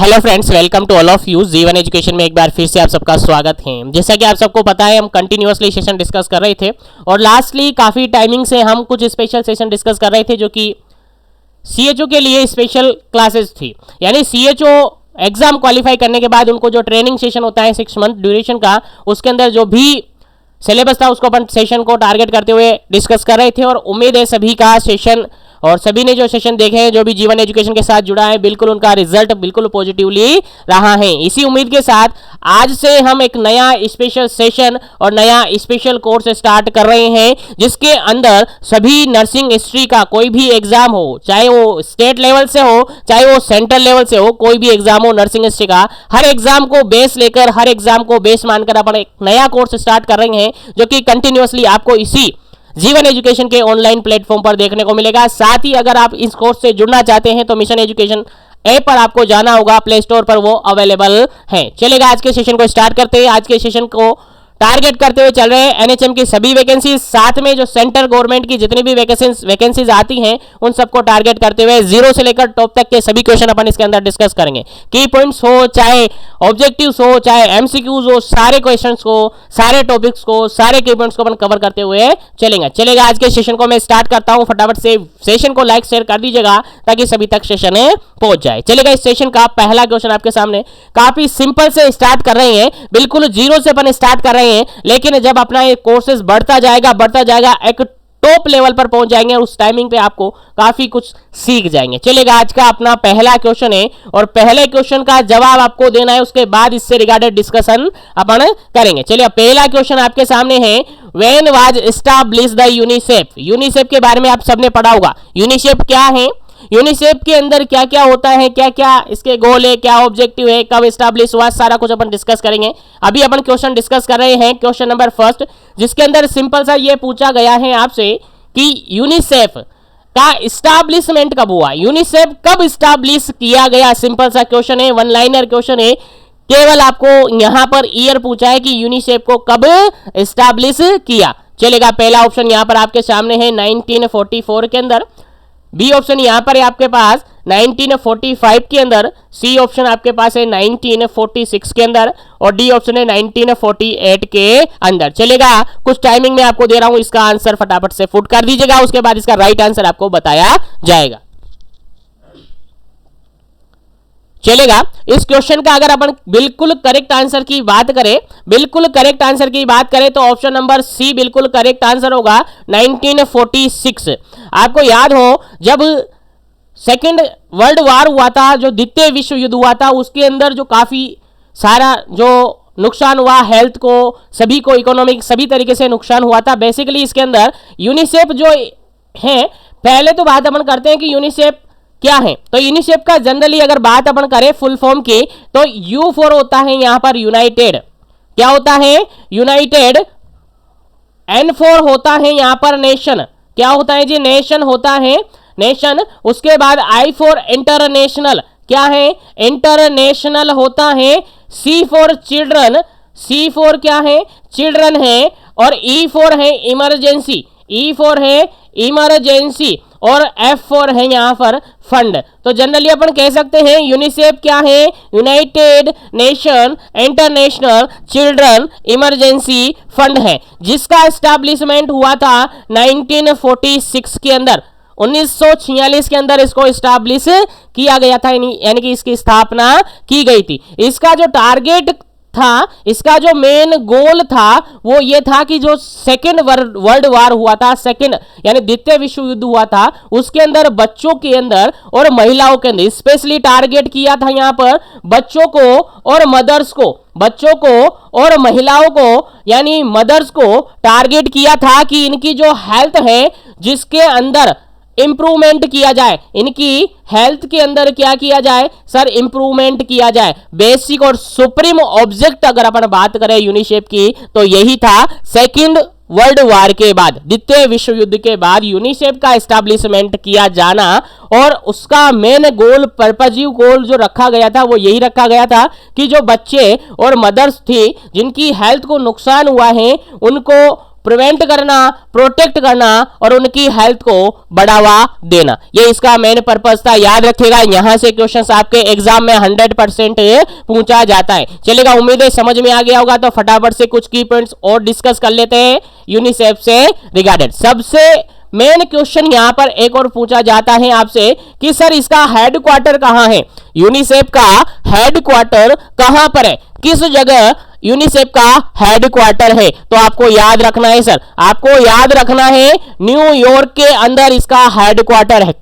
Hello friends, welcome to all of you. Jeevan education में एक बार फिर से आप सबका स्वागत है। जैसा कि आप सबको पता है, हम कंटिन्यूअसली सेशन डिस्कस कर रहे थे और लास्टली काफ़ी टाइमिंग से हम कुछ स्पेशल सेशन डिस्कस कर रहे थे जो कि सीएचओ के लिए स्पेशल क्लासेस थी। यानी सीएचओ एग्जाम क्वालिफाई करने के बाद उनको जो ट्रेनिंग सेशन होता है 6 मंथ ड्यूरेशन का, उसके अंदर जो भी सिलेबस था उसको अपन सेशन को टारगेट करते हुए डिस्कस कर रहे थे और उम्मीद है सभी का सेशन और सभी ने जो सेशन देखे हैं, जो भी जीवन एजुकेशन के साथ जुड़ा है, बिल्कुल उनका रिजल्ट बिल्कुल पॉजिटिवली रहा है। इसी उम्मीद के साथ आज से हम एक नया स्पेशल सेशन और नया स्पेशल कोर्स स्टार्ट कर रहे हैं, जिसके अंदर सभी नर्सिंग हिस्ट्री का कोई भी एग्जाम हो, चाहे वो स्टेट लेवल से हो चाहे वो सेंट्रल लेवल से हो, कोई भी एग्जाम हो नर्सिंग हिस्ट्री का, हर एग्जाम को बेस लेकर, हर एग्जाम को बेस मानकर अपन एक नया कोर्स स्टार्ट कर रहे हैं जो कि कंटिन्यूअसली आपको इसी जीवन एजुकेशन के ऑनलाइन प्लेटफॉर्म पर देखने को मिलेगा। साथ ही अगर आप इस कोर्स से जुड़ना चाहते हैं तो मिशन एजुकेशन ऐप पर आपको जाना होगा, प्ले स्टोर पर वो अवेलेबल है। चलेगा, आज के सेशन को स्टार्ट करते हैं। आज के सेशन को टारगेट करते हुए चल रहे हैं एनएचएम की सभी वैकेंसी, साथ में जो सेंट्रल गवर्नमेंट की जितनी भी वैकेंसीज आती हैं उन सबको टारगेट करते हुए जीरो से लेकर टॉप तक के सभी क्वेश्चन अपन इसके अंदर डिस्कस करेंगे। की पॉइंट्स हो, चाहे ऑब्जेक्टिव्स हो, चाहे एमसीक्यूज हो, सारे क्वेश्चंस को, सारे टॉपिक्स को, सारे की पॉइंट्स को अपन कवर करते हुए चलेगा। आज के सेशन को मैं स्टार्ट करता हूं। फटाफट से सेशन को लाइक शेयर कर दीजिएगा ताकि सभी तक सेशन पहुंच जाए। चलेगा, इस सेशन का पहला क्वेश्चन आपके सामने काफी सिंपल से स्टार्ट कर रहे हैं, बिल्कुल जीरो से अपन स्टार्ट कर रहे हैं, लेकिन जब अपना ये कोर्सेज बढ़ता जाएगा एक टॉप लेवल पर पहुंच जाएंगे और उस टाइमिंग पे आपको काफी कुछ सीख जाएंगे। चलेगा, आज का अपना पहला क्वेश्चन है और पहले क्वेश्चन का जवाब आपको देना है, उसके बाद इससे रिगार्डेड डिस्कशन अपन करेंगे। चलिए, पहला क्वेश्चन आपके सामने है, when was established the UNICEF. UNICEF के बारे में आप सबने पढ़ा होगा। यूनिसेफ क्या है, यूनिसेफ के अंदर क्या क्या होता है, क्या क्या इसके गोल है, क्या ऑब्जेक्टिव है, कब एस्टैब्लिश हुआ, सारा कुछ अपन डिस्कस करेंगे। अभी अपन क्वेश्चन डिस्कस कर रहे हैं क्वेश्चन नंबर फर्स्ट, जिसके अंदर सिंपल सा ये पूछा गया है आपसे कि यूनिसेफ का एस्टैब्लिशमेंट कब हुआ, यूनिसेफ कब एस्टैब्लिश किया गया। सिंपल सा क्वेश्चन है, वन लाइनर क्वेश्चन है, केवल आपको यहां पर ईयर पूछा है कि यूनिसेफ को कब एस्टैब्लिश किया। चलेगा, पहला ऑप्शन यहां पर आपके सामने है 1944 के अंदर, बी ऑप्शन यहां पर है आपके पास 1945 के अंदर, सी ऑप्शन आपके पास है 1946 के अंदर और डी ऑप्शन है 1948 के अंदर। चलेगा, कुछ टाइमिंग में आपको दे रहा हूं, इसका आंसर फटाफट से फुट कर दीजिएगा, उसके बाद इसका राइट आंसर आपको बताया जाएगा। चलेगा, इस क्वेश्चन का अगर अपन बिल्कुल करेक्ट आंसर की बात करें तो ऑप्शन नंबर सी बिल्कुल करेक्ट आंसर होगा, 1946। आपको याद हो, जब सेकेंड वर्ल्ड वार हुआ था, जो द्वितीय विश्व युद्ध हुआ था, उसके अंदर जो काफी सारा जो नुकसान हुआ, हेल्थ को, सभी को, इकोनॉमिक, सभी तरीके से नुकसान हुआ था। बेसिकली इसके अंदर यूनिसेफ जो है, पहले तो बात अपन करते हैं कि यूनिसेफ क्या है। तो यूनिसेफ का जनरली अगर बात अपन करें फुल फॉर्म की, तो U4 होता है यहां पर यूनाइटेड, क्या होता है, यूनाइटेड। N4 होता है यहां पर नेशन, क्या होता है जी, नेशन होता है, नेशन। उसके बाद I4 इंटरनेशनल, क्या है, इंटरनेशनल होता है। C4 चिल्ड्रन, C4 क्या है, चिल्ड्रन है। और E4 है इमरजेंसी, E4 है इमरजेंसी और F4 है यहां पर फंड। तो जनरली अपन कह सकते हैं यूनिसेफ क्या है, United nation international children emergency fund है, जिसका एस्टैब्लिशमेंट हुआ था 1946 के अंदर, 1946 के अंदर इसको एस्टैब्लिश किया गया था, यानी कि इसकी स्थापना की गई थी। इसका जो टारगेट था, इसका जो मेन गोल था वो ये था कि जो सेकेंड वर्ल्ड वार हुआ था, सेकेंड यानी द्वितीय विश्व युद्ध हुआ था, उसके अंदर बच्चों के अंदर और महिलाओं के अंदर स्पेशली टारगेट किया था यहां पर बच्चों को और मदर्स को, बच्चों को और महिलाओं को यानी मदर्स को टारगेट किया था कि इनकी जो हेल्थ है, जिसके अंदर इंप्रूवमेंट किया जाए, इनकी हेल्थ के अंदर क्या किया जाए सर, इंप्रूवमेंट किया जाए। बेसिक और सुप्रीम ऑब्जेक्ट अगर अपन बात करें यूनिसेफ की, तो यही था सेकंड वर्ल्ड वार के बाद, द्वितीय विश्व युद्ध के बाद यूनिसेफ का एस्टैब्लिशमेंट किया जाना और उसका मेन गोल, पर्पजिव गोल जो रखा गया था वो यही रखा गया था कि जो बच्चे और मदर्स थी जिनकी हेल्थ को नुकसान हुआ है, उनको प्रिवेंट करना, प्रोटेक्ट करना और उनकी हेल्थ को बढ़ावा देना, ये इसका मेन पर्पस था। याद रखिएगा, यहां से क्वेश्चंस आपके एग्जाम में 100% पूछा जाता है। चलेगा, उम्मीद है समझ में आ गया होगा। तो फटाफट से कुछ की पॉइंट्स और डिस्कस कर लेते हैं यूनिसेफ से रिगार्डेड। सबसे मेन क्वेश्चन यहां पर एक और पूछा जाता है आपसे कि सर इसका हेडक्वार्टर कहां है, यूनिसेफ का हेडक्वार्टर कहां पर है, किस जगह यूनिसेफ का हेडक्वार्टर है। तो आपको याद रखना है सर, आपको याद रखना है न्यूयॉर्क के अंदर इसका हेडक्वार्टर है।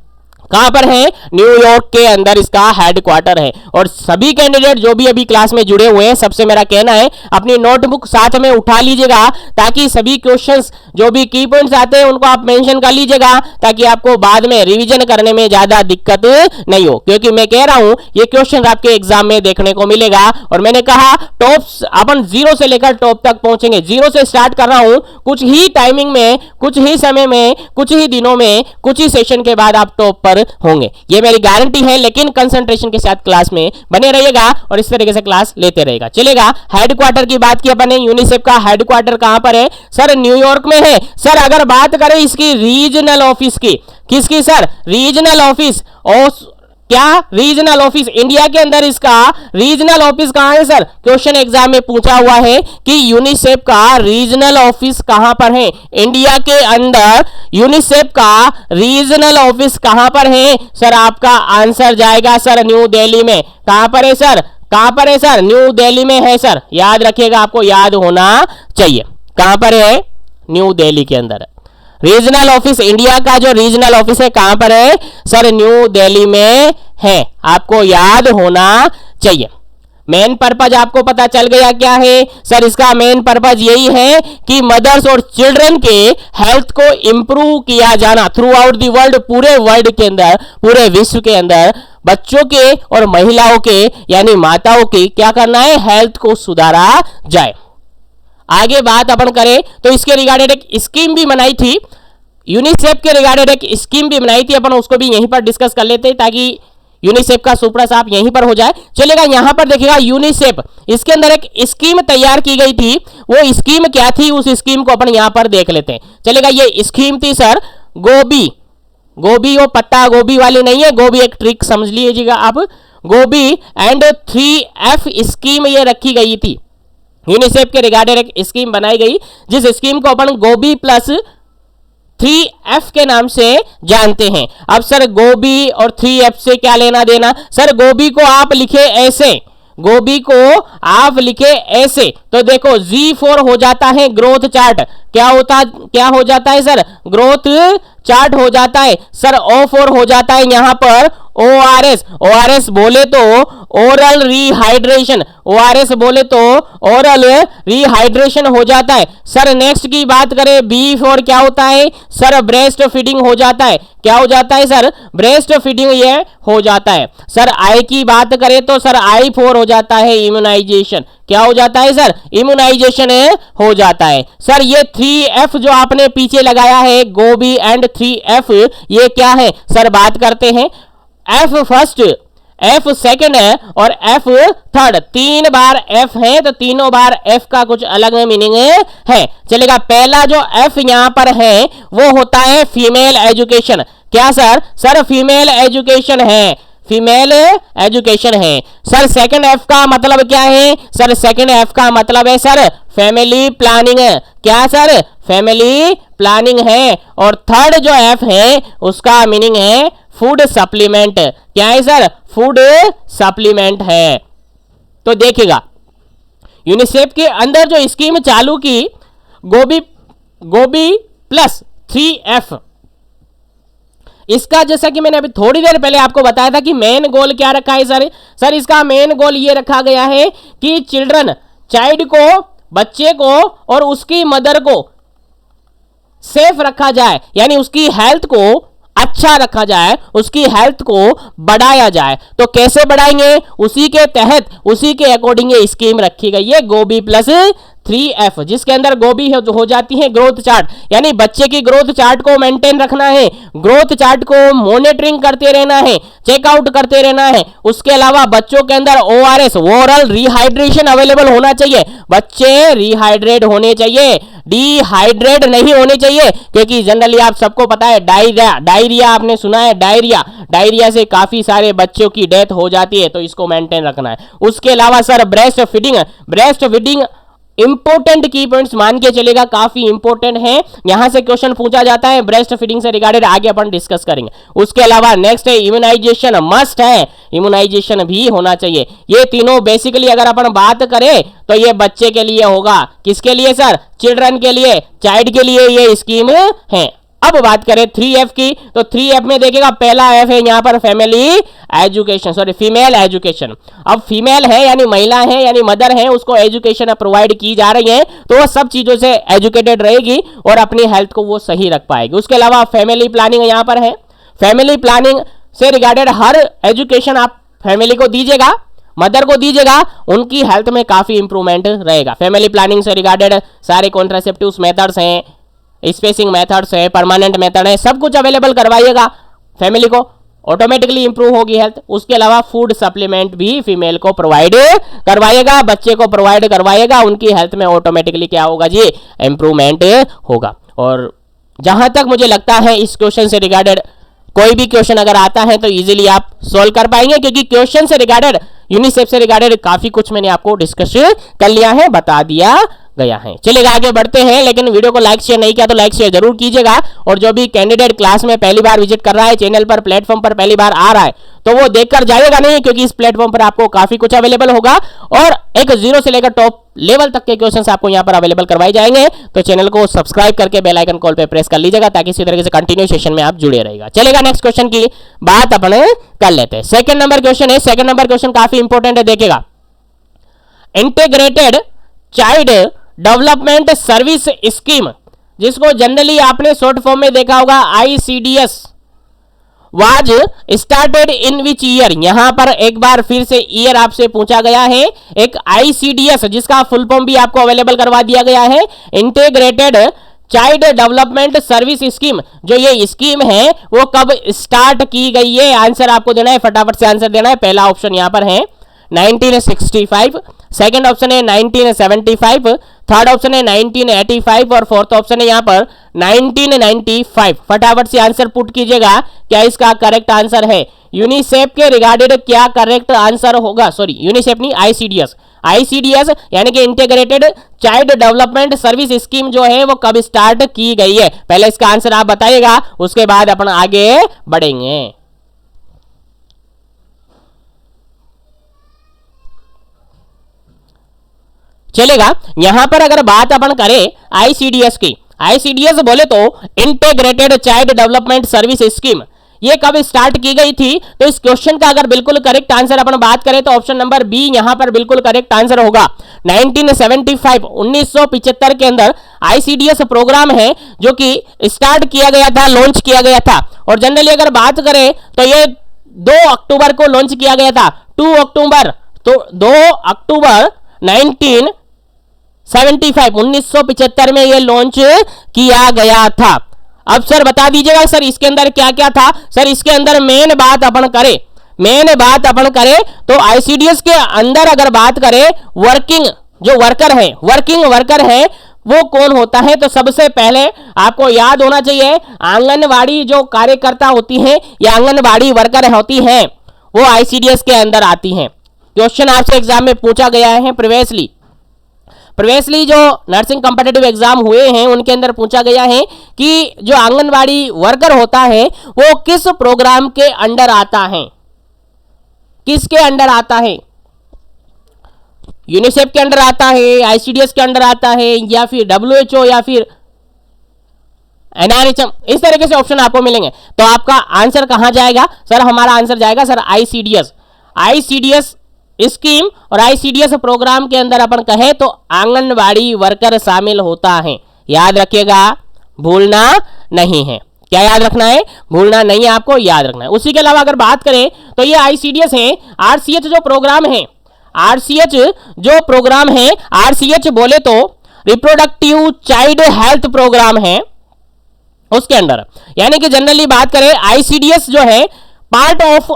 कहां पर है, न्यूयॉर्क के अंदर इसका हेडक्वार्टर है। और सभी कैंडिडेट जो भी अभी क्लास में जुड़े हुए हैं, सबसे मेरा कहना है अपनी नोटबुक साथ में उठा लीजिएगा, ताकि सभी क्वेश्चंस जो भी की पॉइंट्स आते हैं उनको आप मेंशन कर लीजिएगा, ताकि आपको बाद में रिवीजन करने में ज्यादा दिक्कत नहीं हो। क्योंकि मैं कह रहा हूं ये क्वेश्चन आपके एग्जाम में देखने को मिलेगा। और मैंने कहा टॉप अपन 0 से लेकर टॉप तक पहुंचेंगे। 0 से स्टार्ट कर रहा हूं, कुछ ही टाइमिंग में, कुछ ही समय में, कुछ ही दिनों में, कुछ ही सेशन के बाद आप टॉप पर होंगे, ये मेरी गारंटी है। लेकिन कंसंट्रेशन के साथ क्लास में बने रहिएगा और इस तरीके से क्लास लेते रहेगा। चलेगा, हेडक्वार्टर की बात की अपन ने, यूनिसेफ का हेडक्वार्टर कहां पर है सर, न्यूयॉर्क में है। सर अगर बात करें इसकी रीजनल ऑफिस की, किसकी सर, रीजनल ऑफिस, और क्या रीजनल ऑफिस इंडिया के अंदर इसका रीजनल ऑफिस कहां है सर, क्वेश्चन एग्जाम में पूछा हुआ है कि यूनिसेफ का रीजनल ऑफिस कहां पर है, इंडिया के अंदर यूनिसेफ का रीजनल ऑफिस कहां पर है। सर आपका आंसर जाएगा सर न्यू दिल्ली में। कहां पर है सर, कहां पर है सर, न्यू दिल्ली में है सर, याद रखिएगा, आपको याद होना चाहिए। कहां पर है, न्यू दिल्ली के अंदर। रीजनल ऑफिस, इंडिया का जो रीजनल ऑफिस है कहां पर है सर, न्यू दिल्ली में है, आपको याद होना चाहिए। मेन पर्पज आपको पता चल गया क्या है सर, इसका मेन पर्पज यही है कि मदर्स और चिल्ड्रन के हेल्थ को इंप्रूव किया जाना थ्रू आउट दी वर्ल्ड, पूरे वर्ल्ड के अंदर, पूरे विश्व के अंदर बच्चों के और महिलाओं के यानी माताओं की क्या करना है, हेल्थ को सुधारा जाए। आगे बात अपन करें तो इसके रिगार्डेड एक स्कीम भी बनाई थी, यूनिसेफ के रिगार्डेड एक स्कीम भी बनाई थी, अपन उसको भी यहीं पर डिस्कस कर लेते हैं ताकि यूनिसेफ का सुप्रस आप यहीं पर हो जाए। चलेगा, यहां पर देखिएगा यूनिसेफ, इसके अंदर एक स्कीम तैयार की गई थी, वो स्कीम क्या थी, उस स्कीम को अपन यहां पर देख लेते हैं। चलेगा, ये स्कीम थी सर गोभी, गोभी वो पत्ता गोभी वाली नहीं है, गोभी एक ट्रिक समझ लीजिएगा आप, गोभी एंड 3F स्कीम ये रखी गई थी। यूनिसेफ के रिगार्डेड एक स्कीम बनाई गई, जिस स्कीम को अपन गोभी प्लस 3F के नाम से जानते हैं। अब सर गोभी और 3F से क्या लेना देना, सर गोभी को आप लिखे ऐसे, गोभी को आप लिखे ऐसे, तो देखो G4 हो जाता है ग्रोथ चार्ट, क्या हो जाता है सर, ग्रोथ चार्ट हो जाता है। सर O4 हो जाता है यहां पर ORS, ORS बोले तो ओरल रिहाइड्रेशन, ORS बोले तो ओरल रिहाइड्रेशन हो जाता है। सर नेक्स्ट की बात करें B4 क्या होता है सर, ब्रेस्ट फीडिंग हो जाता है, क्या हो जाता है सर, ब्रेस्ट फीडिंग ये हो जाता है। सर आई की बात करें तो सर I4 हो जाता है इम्यूनाइजेशन, क्या हो जाता है सर, इम्यूनाइजेशन हो जाता है। सर ये 3F जो आपने पीछे लगाया है गोभी एंड 3F, ये क्या है सर, बात करते हैं F फर्स्ट, F सेकंड है और F थर्ड, 3 बार F है तो तीनों बार F का कुछ अलग मीनिंग है। चलेगा, पहला जो F यहां पर है वो होता है फीमेल एजुकेशन, क्या सर, सर फीमेल एजुकेशन है, फीमेल एजुकेशन है। सर सेकंड F का मतलब क्या है सर, सेकंड F का मतलब है सर फैमिली प्लानिंग, क्या सर, फैमिली प्लानिंग है। और थर्ड जो F है उसका मीनिंग है फूड सप्लीमेंट, क्या है सर, फूड सप्लीमेंट है। तो देखिएगा यूनिसेफ के अंदर जो स्कीम चालू की गोभी प्लस 3F, इसका जैसा कि मैंने अभी थोड़ी देर पहले आपको बताया था कि मेन गोल क्या रखा है सर, सर इसका मेन गोल ये रखा गया है कि चाइल्ड को, बच्चे को और उसकी मदर को सेफ रखा जाए, यानी उसकी हेल्थ को अच्छा रखा जाए, उसकी हेल्थ को बढ़ाया जाए। तो कैसे बढ़ाएंगे, उसी के तहत, उसी के अकॉर्डिंग ये स्कीम रखी गई है गोभी प्लस 3F, जिसके अंदर गोभी हो जाती है ग्रोथ चार्ट, यानी बच्चे की ग्रोथ चार्ट को मेंटेन रखना है, ग्रोथ चार्ट को मॉनिटरिंग करते रहना है, चेकआउट करते रहना है। उसके अलावा बच्चों के अंदर ORS ओरल रिहाइड्रेशन अवेलेबल होना चाहिए, बच्चे रिहाइड्रेट होने चाहिए, डिहाइड्रेट नहीं होने चाहिए, क्योंकि जनरली आप सबको पता है डायरिया आपने सुना है, डायरिया से काफी सारे बच्चों की डेथ हो जाती है, तो इसको मेंटेन रखना है। उसके अलावा सर ब्रेस्ट फीडिंग इंपोर्टेंट की पॉइंट्स मान के चलेगा, काफी इंपोर्टेंट है, यहां से क्वेश्चन पूछा जाता है ब्रेस्ट फीडिंग से रिगार्डेड, आगे अपन डिस्कस करेंगे। उसके अलावा नेक्स्ट है इम्यूनाइजेशन, मस्ट है, इम्यूनाइजेशन भी होना चाहिए। ये तीनों बेसिकली अगर अपन बात करें तो ये बच्चे के लिए होगा, किसके लिए सर? चिल्ड्रन के लिए, चाइल्ड के लिए ये स्कीम है। अब बात करें 3F की, तो 3F में देखिएगा पहला F है यहां पर family education, sorry female education. अब फीमेल है यानी महिला है यानी मदर है, उसको एजुकेशन प्रोवाइड की जा रही है, तो वो सब चीजों से एजुकेटेड रहेगी और अपनी हेल्थ को वो सही रख पाएगी। उसके अलावा फैमिली प्लानिंग यहां पर है, फैमिली प्लानिंग से रिगार्डेड हर एजुकेशन आप फैमिली को दीजिएगा, मदर को दीजिएगा, उनकी हेल्थ में काफी इंप्रूवमेंट रहेगा। फैमिली प्लानिंग से रिगार्डेड सारे कॉन्ट्रासेप्टिव मेथड्स हैं, स्पेसिंग मेथड्स है, परमानेंट मेथड है, सब कुछ अवेलेबल करवाइएगा फैमिली को, ऑटोमेटिकली इंप्रूव होगी हेल्थ। उसके अलावा फूड सप्लीमेंट भी फीमेल को प्रोवाइड करवाइएगा, बच्चे को प्रोवाइड करवाइएगा, उनकी हेल्थ में ऑटोमेटिकली क्या होगा जी? इंप्रूवमेंट होगा। और जहां तक मुझे लगता है इस क्वेश्चन से रिगार्डेड कोई भी क्वेश्चन अगर आता है तो इजीली आप सॉल्व कर पाएंगे, क्योंकि क्वेश्चन से रिगार्डेड, यूनिसेफ से रिगार्डेड काफी कुछ मैंने आपको डिस्कस कर लिया है, बता दिया गया है। चलिएगा आगे बढ़ते हैं, लेकिन वीडियो को लाइक शेयर नहीं किया तो लाइक शेयर जरूर कीजिएगा। और जो भी कैंडिडेट क्लास में पहली बार विजिट कर रहा है, चैनल पर प्लेटफॉर्म पर पहली बार आ रहा है, तो वो देखकर जाएगा नहीं, क्योंकि इस प्लेटफॉर्म पर आपको काफी कुछ अवेलेबल होगा और एक 0 से लेकर टॉप लेवल तक के क्वेश्चंस आपको यहां पर अवेलेबल करवाए जाएंगे। तो चैनल को सब्सक्राइब करके बेल आइकन कॉल पे प्रेस कर लीजिएगा, ताकि इसी तरीके से कंटिन्यू सेशन में आप जुड़े रहेगा। चलेगा नेक्स्ट क्वेश्चन की बात अपन कर लेते हैं। सेकंड नंबर क्वेश्चन है, सेकंड नंबर क्वेश्चन काफी इंपॉर्टेंट है, देखिएगा। Integrated child development service scheme, जिसको जनरली आपने शॉर्ट फॉर्म में देखा होगा ICDS, was started in which year. यहां पर एक बार फिर से ईयर आपसे पूछा गया है। एक ICDS जिसका फुल फॉर्म भी आपको अवेलेबल करवा दिया गया है, integrated child development service scheme. जो ये स्कीम है वो कब स्टार्ट की गई है? आंसर आपको देना है, फटाफट से आंसर देना है। पहला ऑप्शन यहां पर है 1965, सेकंड ऑप्शन है 1975, थर्ड ऑप्शन है 1985 और फोर्थ ऑप्शन है यहां पर 1995। फटाफट से आंसर पुट कीजिएगा, क्या इसका करेक्ट आंसर है? यूनिसेफ के रिगार्डेड क्या करेक्ट आंसर होगा? सॉरी यूनिसेफ नहीं, ICDS यानी कि integrated child development service scheme जो है वो कब स्टार्ट की गई है? पहले इसका आंसर आप बताइएगा, उसके बाद अपन आगे बढ़ेंगे। चलेगा, यहां पर अगर बात अपन करें ICDS की, ICDS बोले तो integrated child development service scheme, ये कब स्टार्ट की गई थी? तो इस क्वेश्चन का अगर बिल्कुल करेक्ट आंसर अपन बात करें तो ऑप्शन नंबर बी यहां पर बिल्कुल करेक्ट आंसर होगा। 1975 1975 के अंदर ICDS प्रोग्राम है जो कि स्टार्ट किया गया था, लॉन्च किया गया था। और जनरली अगर बात करें तो ये 2 अक्टूबर को लॉन्च किया गया था, 2 अक्टूबर, तो 2 अक्टूबर 1975 में ये लॉन्च किया गया था। अब सर बता दीजिएगा सर इसके अंदर क्या क्या था? सर इसके अंदर मेन बात अपन करें तो ICDS के अंदर अगर बात करें, वर्किंग वर्कर है वो कौन होता है? तो सबसे पहले आपको याद होना चाहिए, आंगनवाड़ी जो कार्यकर्ता होती है या आंगनवाड़ी वर्कर होती हैं, वो ICDS के अंदर आती हैं। क्वेश्चन आपसे एग्जाम में पूछा गया है प्रीवियसली जो नर्सिंग कॉम्पिटिटिव एग्जाम हुए हैं उनके अंदर पूछा गया है कि जो आंगनवाड़ी वर्कर होता है वो किस प्रोग्राम के अंडर आता है? किसके अंडर आता है? यूनिसेफ के अंडर आता है, ICDS के अंडर आता है, या फिर WHO या फिर NRHM? इस तरीके से ऑप्शन आपको मिलेंगे। तो आपका आंसर कहां जाएगा? सर हमारा आंसर जाएगा सर ICDS स्कीम और ICDS प्रोग्राम के अंदर अपन कहे तो आंगनवाड़ी वर्कर शामिल होता है। याद रखिएगा, भूलना नहीं है। क्या याद रखना है? भूलना नहीं है, आपको याद रखना है। उसी के अलावा अगर बात करें तो ये ICDS है, RCH जो प्रोग्राम है, RCH बोले तो रिप्रोडक्टिव चाइल्ड हेल्थ प्रोग्राम है उसके अंदर। यानी कि जनरली बात करें ICDS जो है पार्ट ऑफ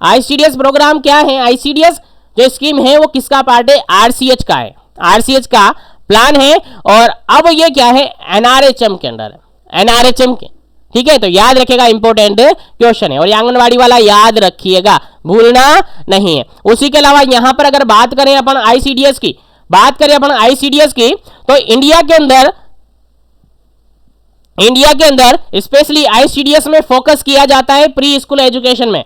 ICDS प्रोग्राम क्या है? ICDS जो स्कीम है वो किसका पार्ट है? RCH का है, RCH का प्लान है। और अब ये क्या है, एनआरएचएम के अंडर है, एनआरएचएम के, ठीक है। तो याद रखिएगा, इंपॉर्टेंट क्वेश्चन है। और ये आंगनवाड़ी वाला याद रखिएगा, भूलना नहीं है। उसी के अलावा यहां पर अगर बात करें अपन आईसीडीएस की, बात करें अपन आईसीडीएस की, तो इंडिया के अंदर स्पेशली आईसीडीएस में फोकस किया जाता है प्री स्कूल एजुकेशन में।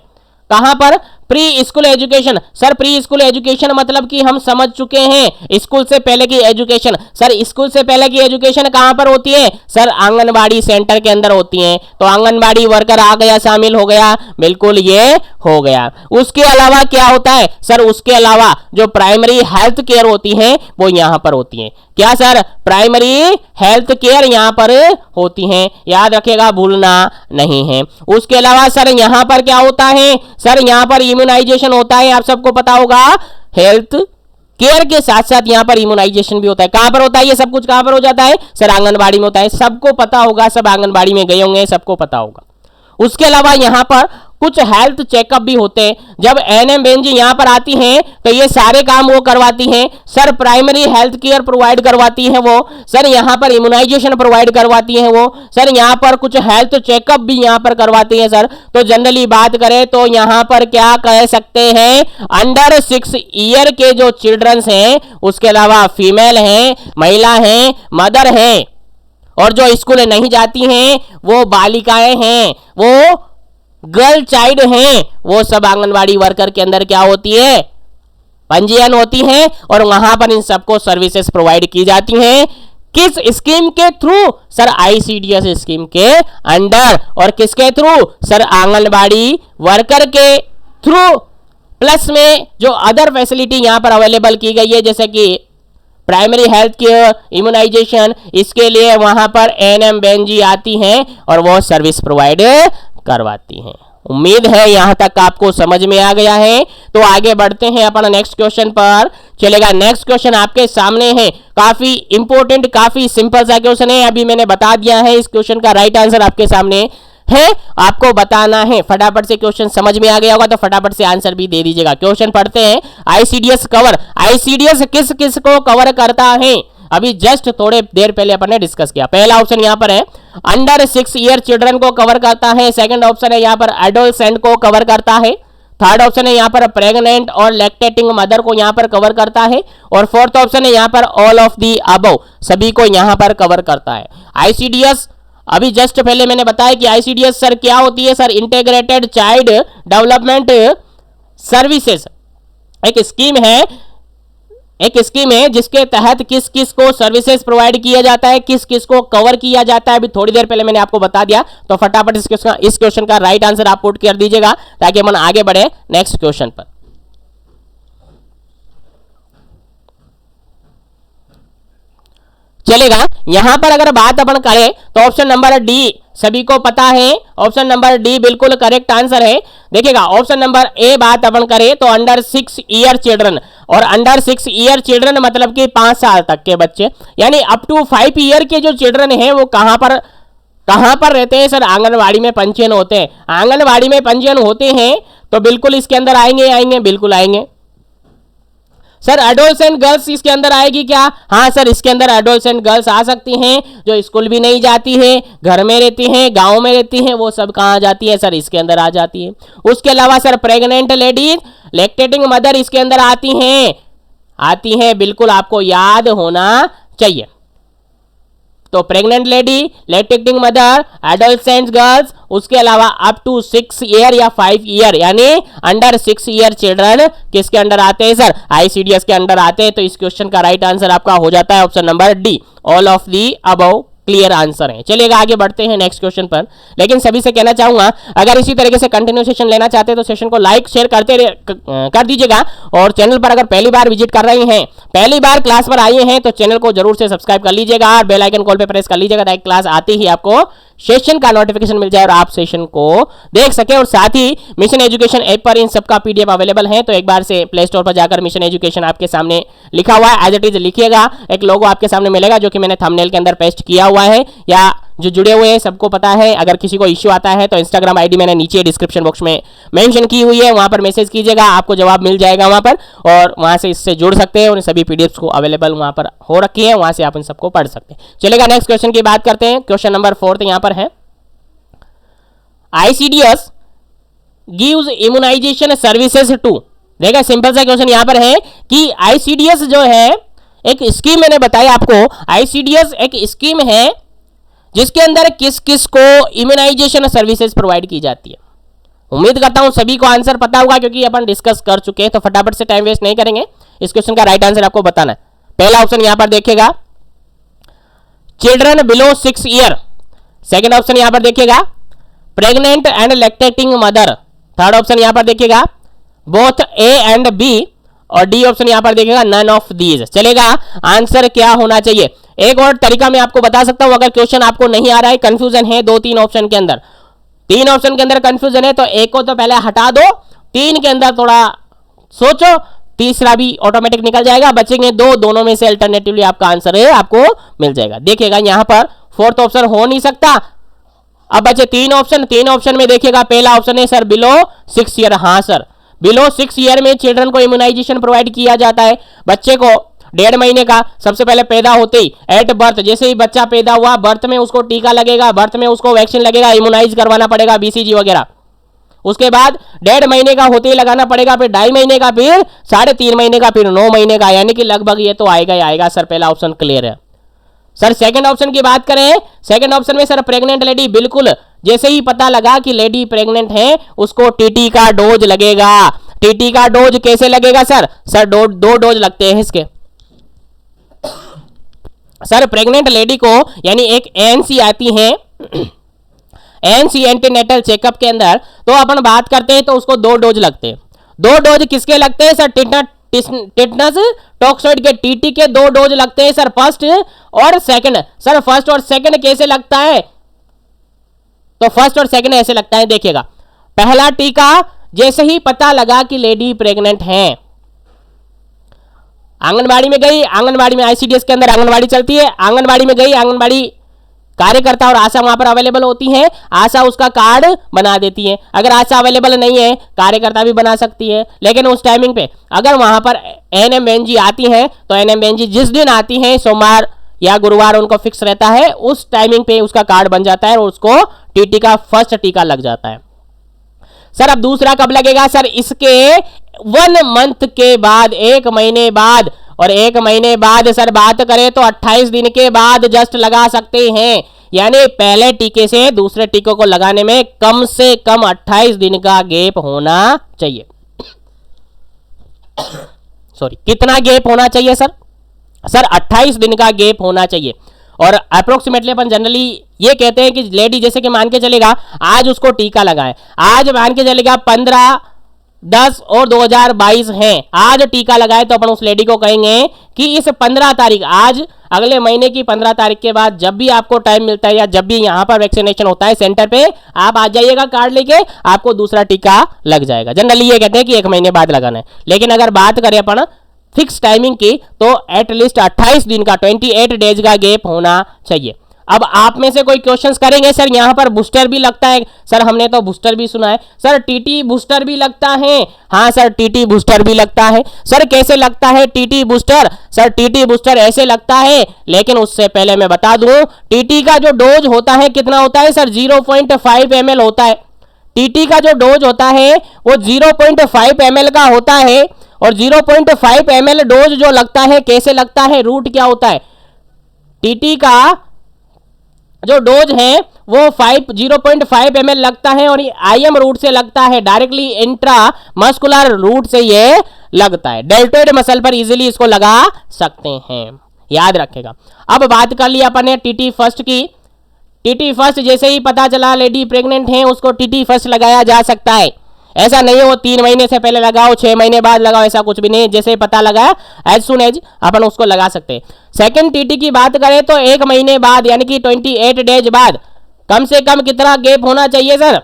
कहां पर, pre school education. Sir pre school education मतलब कि हम समझ चुके हैं स्कूल से पहले की एजुकेशन। सर स्कूल से पहले की एजुकेशन कहां पर होती है, सर आंगनबाड़ी सेंटर के अंदर होती है। तो आंगनबाड़ी वर्कर आ गया, शामिल हो गया, बिल्कुल ये हो गया। उसके अलावा क्या होता है, सर उसके अलावा जो प्राइमरी हेल्थ केयर होती है वो यहां पर होती है। क्या सर, प्राइमरी हेल्थ केयर यहां पर होती हैं, याद रखिएगा, भूलना नहीं है। उसके अलावा सर यहां पर क्या होता है, सर यहां पर इम्यूनाइजेशन होता है, आप सबको पता होगा। हेल्थ केयर के साथ साथ यहां पर इम्यूनाइजेशन भी होता है। कहां पर होता है ये सब कुछ, कहां पर हो जाता है, सर आंगनबाड़ी में होता है। सबको पता होगा, सब आंगनबाड़ी में गए होंगे, सबको पता होगा। उसके अलावा यहां पर कुछ हेल्थ चेकअप भी होते हैं। जब एनएम बेंजी यहां पर आती हैं तो ये सारे काम वो करवाती हैं। Sir primary health care provide करवाती है वो, सर यहां पर इम्यूनाइजेशन प्रोवाइड करवाती है वो, सर यहां पर कुछ हेल्थ चेकअप भी यहां पर करवाती है सर। तो जनरली बात करें तो यहां पर क्या कह सकते हैं, अंडर 6 ईयर के जो चिल्ड्रंस हैं, उसके अलावा फीमेल हैं, महिला हैं, मदर हैं, और जो स्कूल नहीं जाती हैं वो बालिकाएं हैं, वो गर्ल चाइल्ड हैं, वो सब आंगनवाड़ी वर्कर के अंदर क्या होती है, पंजीयन होती है। और वहां पर इन सबको सर्विसेज प्रोवाइड की जाती हैं। किस स्कीम के थ्रू, सर आईसीडीएस स्कीम के अंडर। और किसके थ्रू, सर आंगनवाड़ी वर्कर के थ्रू। प्लस में जो अदर फैसिलिटी यहां पर अवेलेबल की गई है, जैसे कि प्राइमरी हेल्थ केयर, इम्यूनाइजेशन, इसके लिए वहां पर एनएम बेंजी आती हैं और वो सर्विस प्रोवाइड करवाती हैं। उम्मीद है यहां तक आपको समझ में आ गया है। तो आगे बढ़ते हैं अपन नेक्स्ट क्वेश्चन पर। चलेगा, नेक्स्ट क्वेश्चन आपके सामने है, काफी इंपॉर्टेंट, काफी सिंपल सा क्वेश्चन है। अभी मैंने बता दिया है, इस क्वेश्चन का राइट आंसर आपके सामने है, आपको बताना है। फटाफट से क्वेश्चन समझ में आ गया होगा तो फटाफट से आंसर भी दे दीजिएगा। क्वेश्चन पढ़ते हैं, आईसीडीएस कवर, आईसीडीएस किस किस को कवर करता है, अभी जस्ट थोड़े देर पहले अपन ने डिस्कस किया। पहला ऑप्शन यहां पर है, अंडर 6 ईयर चिल्ड्रन को कवर करता है। सेकंड ऑप्शन है यहां पर एडोलसेंट को कवर करता है। थर्ड ऑप्शन है यहां पर प्रेग्नेंट और लैक्टेटिंग मदर को यहां पर कवर करता है। और फोर्थ ऑप्शन है यहां पर ऑल ऑफ दी अबव, सभी को यहां पर कवर करता है। आईसीडीएस, अभी जस्ट पहले मैंने बताया कि आईसीडीएस सर क्या होती है, sir integrated child development services, एक स्कीम है जिसके तहत किस किस को सर्विसेज प्रोवाइड किया जाता है, किस किस को कवर किया जाता है, अभी थोड़ी देर पहले मैंने आपको बता दिया। तो फटाफट इस क्वेश्चन का राइट आंसर आप पुट कर दीजिएगा ताकि हम आगे बढ़े नेक्स्ट क्वेश्चन पर। चलेगा, यहां पर अगर बात अपन करें तो ऑप्शन नंबर डी सभी को पता है, ऑप्शन नंबर डी बिल्कुल करेक्ट आंसर है। देखिएगा, ऑप्शन नंबर ए बात अपन करें तो अंडर 6 ईयर चिल्ड्रन, और अंडर 6 ईयर चिल्ड्रन मतलब कि 5 साल तक के बच्चे, यानी अप टू 5 ईयर के जो चिल्ड्रन हैं वो कहां पर रहते हैं, सर आंगनवाड़ी में पंजीयन होते हैं। आंगनवाड़ी में पंजीयन होते हैं तो बिल्कुल इसके अंदर आएंगे, बिल्कुल आएंगे। सर एडोलसेंट गर्ल्स इसके अंदर आएगी क्या, हाँ सर इसके अंदर एडोलसेंट गर्ल्स आ सकती हैं, जो स्कूल भी नहीं जाती है, घर में रहती हैं, गांव में रहती हैं, वो सब कहाँ जाती है, सर इसके अंदर आ जाती है। उसके अलावा sir pregnant ladies, lactating mother इसके अंदर आती हैं, बिल्कुल आपको याद होना चाहिए। तो pregnant lady, lactating mother, adolescent girls, उसके अलावा अप टू 6 ईयर या 5 ईयर यानी अंडर 6 ईयर चिल्ड्रन किसके अंडर आते हैं, सर आईसीडीएस के अंडर आते हैं। तो इस क्वेश्चन का राइट आंसर आपका हो जाता है option number D, all of the above clear answer है। चलिएगा आगे बढ़ते हैं नेक्स्ट क्वेश्चन पर। लेकिन सभी से कहना चाहूंगा, अगर इसी तरीके से कंटिन्यू सेशन लेना चाहते हैं तो सेशन को लाइक शेयर कर दीजिएगा। और चैनल पर अगर पहली बार विजिट कर रहे हैं, पहली बार क्लास पर आए हैं तो चैनल को जरूर से सब्सक्राइब कर लीजिएगा और बेल आइकन कॉल पे प्रेस कर लीजिएगा ताकि क्लास आते ही आपको सेशन का नोटिफिकेशन मिल जाए और आप सेशन को देख सके। और साथ ही मिशन एजुकेशन ऐप पर इन सबका पीडीएफ अवेलेबल है, तो एक बार से प्ले स्टोर पर जाकर मिशन एजुकेशन आपके सामने लिखा हुआ है, एज इट इज लिखिएगा, एक लोगो आपके सामने मिलेगा जो कि मैंने थंबनेल के अंदर पेस्ट किया हुआ है, या जो जुड़े हुए हैं सबको पता है। अगर किसी को इश्यू आता है तो इंस्टाग्राम आईडी मैंने नीचे डिस्क्रिप्शन बॉक्स में मेंशन की हुई है, वहां पर मैसेज कीजिएगा, आपको जवाब मिल जाएगा वहां पर, और वहां से इससे जुड़ सकते हैं। उन सभी पीडीएफ को अवेलेबल वहां पर हो रखी है, वहां से आप इन सबको पढ़ सकते हैं। चलेगा, नेक्स्ट क्वेश्चन की बात करते हैं। क्वेश्चन नंबर 4 यहाँ पर है, ICDS gives immunisation services to. देखा, सिंपल सा क्वेश्चन यहां पर है कि आईसीडीएस जो है एक स्कीम, मैंने बताया आपको, आईसीडीएस एक स्कीम है जिसके अंदर किस किस को इम्यूनाइजेशन सर्विसेज प्रोवाइड की जाती है। उम्मीद करता हूं सभी को आंसर पता होगा क्योंकि अपन डिस्कस कर चुके हैं, तो फटाफट से टाइम वेस्ट नहीं करेंगे, इस क्वेश्चन का राइट आंसर आपको बताना है। पहला ऑप्शन यहां पर देखिएगा, children below 6 year. Second option यहां पर देखिएगा, pregnant and lactating mother. Third option यहां पर देखिएगा, बोथ ए एंड बी, और डी ऑप्शन यहां पर देखिएगा, नन ऑफ दीज। चलेगा, आंसर क्या होना चाहिए? एक और तरीका मैं आपको बता सकता हूं, अगर क्वेश्चन आपको नहीं आ रहा है, कंफ्यूजन है 2-3 ऑप्शन के अंदर, 3 ऑप्शन के अंदर कंफ्यूजन है, तो एक को तो पहले हटा दो, 3 के अंदर थोड़ा सोचो, तीसरा भी ऑटोमेटिक निकल जाएगा, बचेंगे 2, दोनों में से अल्टरनेटिवली आपका आंसर है आपको मिल जाएगा। देखिएगा यहां पर फोर्थ ऑप्शन हो नहीं सकता। अब बचे 3 ऑप्शन, 3 ऑप्शन में देखिएगा, पहला ऑप्शन है सर बिलो 6 ईयर। हाँ सर, बिलो 6 ईयर में चिल्ड्रन को इम्यूनाइजेशन प्रोवाइड किया जाता है। बच्चे को 1.5 महीने का सबसे पहले पैदा होते ही, एट बर्थ, जैसे ही बच्चा पैदा हुआ, बर्थ में उसको टीका लगेगा, बर्थ में उसको वैक्सीन लगेगा, इम्यूनाइज करवाना पड़ेगा, बीसीजी वगैरह। उसके बाद 1.5 महीने का होते ही लगाना पड़ेगा, फिर 2.5 महीने का, फिर 3.5 महीने का, फिर 9 महीने का, यानी कि लगभग ये तो आएगा ही आएगा सर। पहला ऑप्शन क्लियर है सर। सेकंड ऑप्शन की बात करें, सेकंड ऑप्शन में सर प्रेग्नेंट लेडी, बिल्कुल जैसे ही पता लगा कि लेडी प्रेग्नेंट है उसको टीटी का डोज लगेगा। टीटी का डोज कैसे लगेगा सर? सर 2 डोज लगते हैं इसके। सर प्रेग्नेंट लेडी को, यानी एक एएनसी आती है, एएनसी एंटीनेटल चेकअप के अंदर, तो अपन बात करते हैं तो उसको 2 डोज लगते हैं। 2 डोज किसके लगते हैं सर? टिटनस टॉक्सोइड के, टीटी के 2 डोज लगते हैं सर, फर्स्ट और सेकंड। सर फर्स्ट और सेकंड कैसे लगता है? तो फर्स्ट और सेकंड ऐसे लगता है, देखिएगा। पहला टीका जैसे ही पता लगा कि लेडी प्रेग्नेंट है, आंगनबाड़ी में गई, आंगनबाड़ी में आईसीडीएस के अंदर आंगनबाड़ी चलती है, आंगनबाड़ी में गई, आंगनबाड़ी कार्यकर्ता और आशा वहां पर अवेलेबल होती है, आशा उसका कार्ड बना देती है। अगर आशा अवेलेबल नहीं है, कार्यकर्ता भी बना सकती है, लेकिन उस टाइमिंग पे अगर वहां पर एनएमएनजी आती है, तो एनएमएनजी जिस दिन आती है, सोमवार या गुरुवार उनको फिक्स रहता है, उस टाइमिंग पे उसका कार्ड बन जाता है और उसको टीटी का फर्स्ट टीका लग जाता है। सर अब दूसरा कब लगेगा सर? इसके 1 मंथ के बाद, 1 महीने बाद, और 1 महीने बाद सर बात करें तो 28 दिन के बाद जस्ट लगा सकते हैं। यानी पहले टीके से दूसरे टीके को लगाने में कम से कम 28 दिन का गैप होना चाहिए। सॉरी, कितना गैप होना चाहिए सर? सर 28 दिन का गैप होना चाहिए। और अप्रोक्सीमेटली अपन जनरली ये कहते हैं कि लेडी जैसे कि मान के चलेगा आज उसको टीका लगाए, आज मान के चलेगा 15/10 और 2022 है, आज टीका लगाए, तो अपन उस लेडी को कहेंगे कि इस 15 तारीख, आज अगले महीने की 15 तारीख के बाद जब भी आपको टाइम मिलता है या जब भी यहाँ पर वैक्सीनेशन होता है सेंटर पे, आप आ जाइएगा कार्ड लेके, आपको दूसरा टीका लग जाएगा। जनरली ये कहते हैं कि 1 महीने बाद लगाना है, लेकिन अगर बात करें अपन फिक्स टाइमिंग की तो एटलीस्ट 28 दिन का, 28 डेज का गैप होना चाहिए। अब आप में से कोई क्वेश्चंस करेंगे सर यहाँ पर बूस्टर भी लगता है? सर हमने तो बूस्टर भी सुना है। सर टीटी बूस्टर भी लगता है? हाँ सर टीटी बूस्टर भी लगता है। सर कैसे लगता है TT booster? Sir TT booster ऐसे लगता है, लेकिन उससे पहले मैं बता दूं टीटी का जो डोज होता है कितना होता है सर? 0.5 ml होता है। टीटी का जो डोज होता है वो 0.5 ml का होता है, और 0.5 ml डोज जो लगता है कैसे लगता है? रूट क्या होता है? टीटी का जो डोज है वो 0.5 ml लगता है और आईएम रूट से लगता है, डायरेक्टली इंट्रा मस्कुलर रूट से ये लगता है। डेल्टोइड मसल पर इजीली इसको लगा सकते हैं, याद रखेगा। अब बात कर लिया अपन ने टीटी फर्स्ट की। टीटी फर्स्ट जैसे ही पता चला लेडी प्रेग्नेंट है, उसको टीटी फर्स्ट लगाया जा सकता है। ऐसा नहीं हो 3 महीने से पहले लगाओ, 6 महीने बाद लगाओ, ऐसा कुछ भी नहीं। जैसे पता लगा एज सुन एज अपन उसको लगा सकते हैं। सेकंड टीटी की बात करें तो 1 महीने बाद, यानी कि 28 डेज बाद, कम से कम कितना गैप होना चाहिए सर?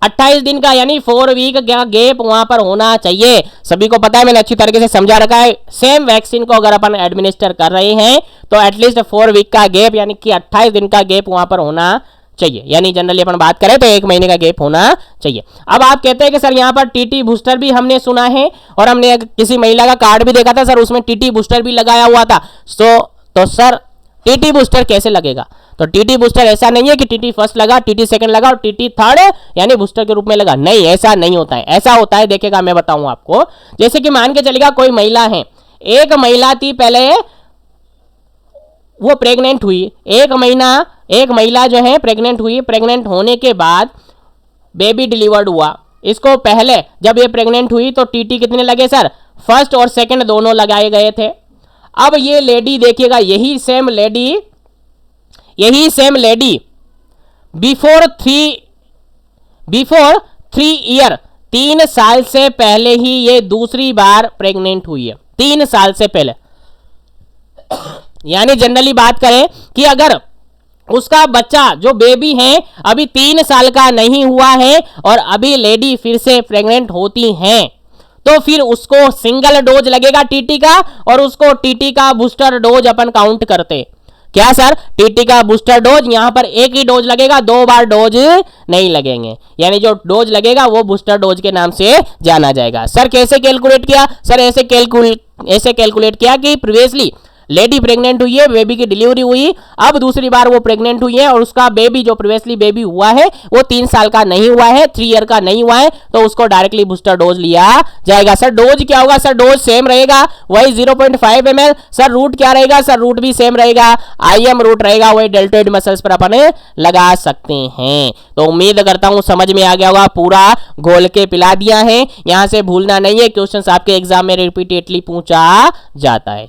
28 दिन का यानी 4 वीक का गैप वहां पर होना चाहिए। सभी को पता है, मैंने अच्छी तरीके से समझा रखा है। सेम वैक्सीन को अगर अपन एडमिनिस्टर कर रहे हैं तो एटलीस्ट 4 वीक का गैप यानी कि 28 दिन का गैप वहां पर होना चाहिए। यानी जनरली अपन बात करें तो 1 महीने का गैप होना चाहिए। अब आप कहते हैं कि सर यहाँ पर टीटी बूस्टर भी हमने सुना है और हमने किसी महिला का कार्ड भी देखा था सर, उसमें टीटी बूस्टर भी लगाया हुआ था। तो सर टीटी बूस्टर कैसे लगेगा? तो टीटी बूस्टर ऐसा नहीं है कि टीटी फर्स्ट लगा, टीटी सेकंड लगा और टीटी थर्ड यानी बूस्टर के रूप में लगा। नहीं, ऐसा नहीं होता है। ऐसा होता है, देखिएगा मैं बताऊं आपको। जैसे कि मान के चलेगा कोई महिला है, एक महिला थी पहले, वो प्रेग्नेंट हुई, एक महिला जो है प्रेग्नेंट हुई, प्रेग्नेंट होने के बाद बेबी डिलीवर्ड हुआ। इसको पहले जब ये प्रेग्नेंट हुई तो टीटी कितने लगे सर? फर्स्ट और सेकंड दोनों लगाए गए थे। अब ये लेडी देखिएगा, यही सेम लेडी बिफोर 3 ईयर, 3 साल से पहले ही ये दूसरी बार प्रेग्नेंट हुई है। 3 साल से पहले यानी जनरली बात करें कि अगर उसका बच्चा जो बेबी है अभी 3 साल का नहीं हुआ है और अभी लेडी फिर से प्रेग्नेंट होती हैं तो फिर उसको सिंगल डोज लगेगा टीटी का और उसको टीटी का बूस्टर डोज अपन काउंट करते। क्या सर? टीटी का बूस्टर डोज यहां पर एक ही डोज लगेगा, 2 बार डोज नहीं लगेंगे। यानी जो डोज लगेगा वो बूस्टर डोज के नाम से जाना जाएगा। सर कैसे कैलकुलेट किया? सर ऐसे कैलकुलेट किया कि प्रीवियसली लेडी प्रेग्नेंट हुई है, बेबी की डिलीवरी हुई, अब दूसरी बार वो प्रेग्नेंट हुई है और उसका बेबी जो प्रीवियसली बेबी हुआ है वो 3 साल का नहीं हुआ है, 3 ईयर का नहीं हुआ है, तो उसको डायरेक्टली बूस्टर डोज लिया जाएगा। सर डोज क्या होगा? सर डोज सेम रहेगा, वही 0.5 ml। सर रूट क्या रहेगा? सर रूट भी सेम रहेगा, IM रूट रहेगा, वही डेल्टोइड मसल्स पर अपन लगा सकते हैं। तो उम्मीद करता हूं समझ में आ गया होगा, पूरा घोल के पिला दिया है। यहां से भूलना नहीं है, क्वेश्चन आपके एग्जाम में रिपीटेडली पूछा जाता है।